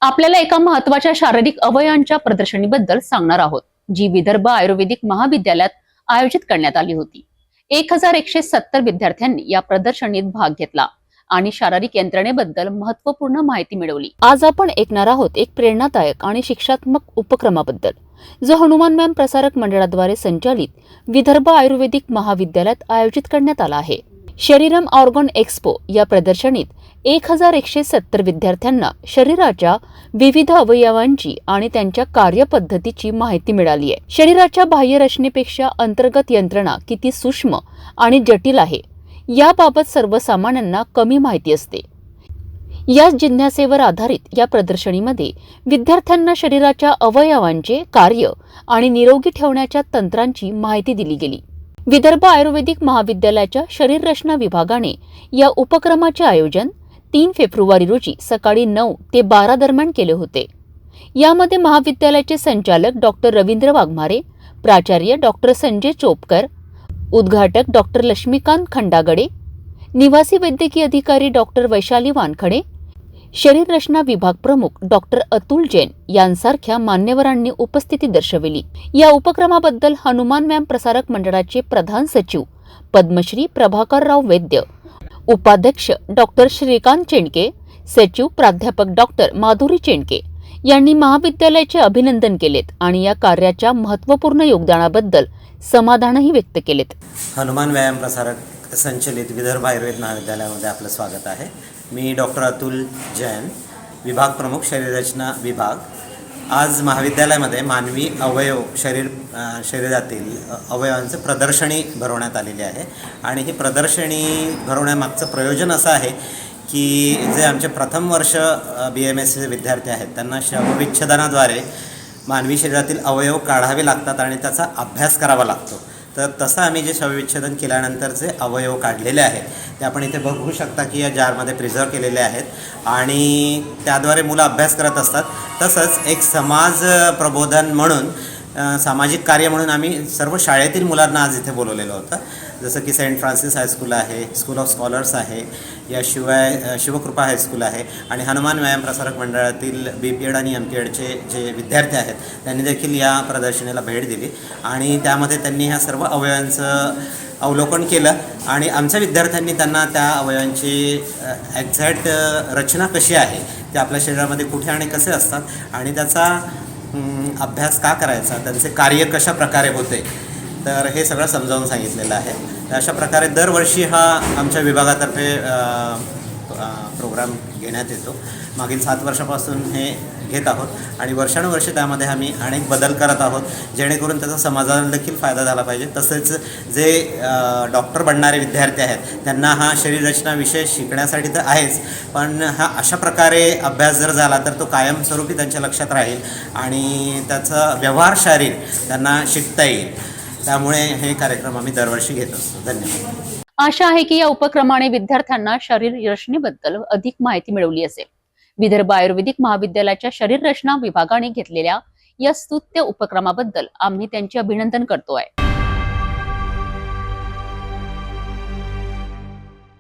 आपल्याला एका महत्त्वाच्या शारीरिक अवयवांच्या प्रदर्शनीबद्दल सांगणार आहोत, जी विदर्भ आयुर्वेदिक महाविद्यालयात आयोजित करण्यात आली होती. 1170 विद्यार्थ्यांनी या प्रदर्शनीत भाग घेतला आणि शारीरिक यंत्रणेबद्दल महत्त्वपूर्ण माहिती मिळवली. आज आपण ऐकणार आहोत एक प्रेरणादायक आणि शिक्षात्मक उपक्रमाबद्दल, जो हनुमान व्यायाम प्रसारक मंडळाद्वारे संचालित विदर्भ आयुर्वेदिक महाविद्यालयात आयोजित करण्यात आला आहे. शरीरम ऑर्गन एक्स्पो या प्रदर्शनीत 1170 विद्यार्थ्यांना शरीराच्या विविध अवयवांची आणि त्यांच्या कार्यपद्धतीची माहिती मिळाली आहे. शरीराच्या बाह्य रचनेपेक्षा अंतर्गत यंत्रणा किती सूक्ष्म आणि जटिल आहे याबाबत सर्वसामान्यांना कमी माहिती असते. या जिज्ञासेवर आधारित या प्रदर्शनीमध्ये विद्यार्थ्यांना शरीराच्या अवयवांचे कार्य आणि निरोगी ठेवण्याच्या तंत्रांची माहिती दिली गेली. विदर्भ आयुर्वेदिक महाविद्यालयाच्या शरीर रचना विभागाने या उपक्रमाचे आयोजन 3 फेब्रुवारी रोजी सकाळी 9 ते 12 दरम्यान केले होते. यामध्ये महाविद्यालयाचे संचालक डॉक्टर रवींद्र वाघमारे, प्राचार्य डॉक्टर संजय चोपकर, उद्घाटक डॉक्टर लक्ष्मीकांत खंडागडे, निवासी वैद्यकीय अधिकारी डॉक्टर वैशाली वानखडे, शरीर रचना विभाग प्रमुख डॉक्टर अतुल जैन यांसारख्या मान्यवरांनी उपस्थिती दर्शविली. या उपक्रमाबद्दल हनुमान व्यायाम प्रसारक मंडळाचे प्रधान सचिव पद्मश्री प्रभाकरराव वैद्य, उपाध्यक्ष डॉक्टर श्रीकांत चेंडके, सचिव प्राध्यापक डॉक्टर माधुरी चेंडके यांनी महाविद्यालयाचे अभिनंदन केलेत आणि या कार्याच्या महत्त्वपूर्ण योगदानाबद्दल समाधानही व्यक्त केलेत. हनुमान व्यायाम प्रसारक संचलित विदर्भ आयुर्वेद महाविद्यालयामध्ये आपलं स्वागत आहे. मी डॉक्टर अतुल जैन, विभाग प्रमुख शरीररचना विभाग. आज महाविद्यालयामध्ये मानवी अवयव शरीरातील अवयवांचं प्रदर्शनी भरवण्यात आलेली आहे आणि ही प्रदर्शनी भरवण्यामागचं प्रयोजन असं आहे की जे आमचे प्रथम वर्ष BMSचे विद्यार्थी आहेत त्यांना शवविच्छेदनाद्वारे मानवी शरीरातील अवयव काढावे लागतात आणि त्याचा अभ्यास करावा लागतो. तर तसं आम्ही जे शवविच्छेदन केल्यानंतर जे अवयव काढलेले आहेत ते आपण इथे बघू शकता की या जारमध्ये प्रिझर्व केलेले आहेत आणि त्याद्वारे मुलं अभ्यास करत असतात. तसंच एक समाज प्रबोधन म्हणून सामाजिक कार्य म्हणून आम्ही सर्व शाळेतील मुलांना आज इथे बोलवलेलं होतं. जसं की सेंट फ्रान्सिस हायस्कूल आहे, स्कूल ऑफ स्कॉलर्स आहे, याशिवाय शिवकृपा हायस्कूल आहे आणि हनुमान व्यायाम प्रसारक मंडळातील BPED आणि MPEDचे जे विद्यार्थी आहेत त्यांनी देखील या प्रदर्शनीला भेट दिली आणि त्यामध्ये त्यांनी ह्या सर्व अवयवांचं अवलोकन केलं आणि आमच्या विद्यार्थ्यांनी त्यांना त्या अवयवांची एक्झॅक्ट रचना कशी आहे, ते आपल्या शरीरामध्ये कुठे आणि कसे असतात आणि त्याचा अभ्यास का करायचा, त्यांचे कार्य कशा प्रकारे होते, तर हे सगळं समजावून सांगितलेलं आहे. अशा प्रकारे दरवर्षी हा आमच्या विभागातर्फे प्रोग्राम घेण्यात येतो. मागील 7 वर्षापासून हे घेत आहोत आणि वर्षानुवर्षे त्यामध्ये आम्ही अनेक बदल करत आहोत जेणेकरून त्याचा समाजाला देखील फायदा झाला पाहिजे. तसेच जे डॉक्टर बनणारे विद्यार्थी आहेत त्यांना हा शरीररचना विषय शिकण्यासाठी तर आहेच, पण हा अशा प्रकारे अभ्यास जर झाला तर तो कायमस्वरूपी त्यांच्या लक्षात राहील आणि त्याचा व्यवहार शारीर त्यांना शिकता येईल. त्यामुळे हे कार्यक्रम आम्ही दरवर्षी घेत असतो. धन्यवाद. आशा आहे की या उपक्रमाने विद्यार्थ्यांना शरीर रचनेबद्दल अधिक माहिती मिळवली असेल. विदर्भ आयुर्वेदिक महाविद्यालयाच्या शरीर रचना विभागाने घेतलेल्या या स्तुत्य उपक्रमाबद्दल आम्ही त्यांचे अभिनंदन करतोय.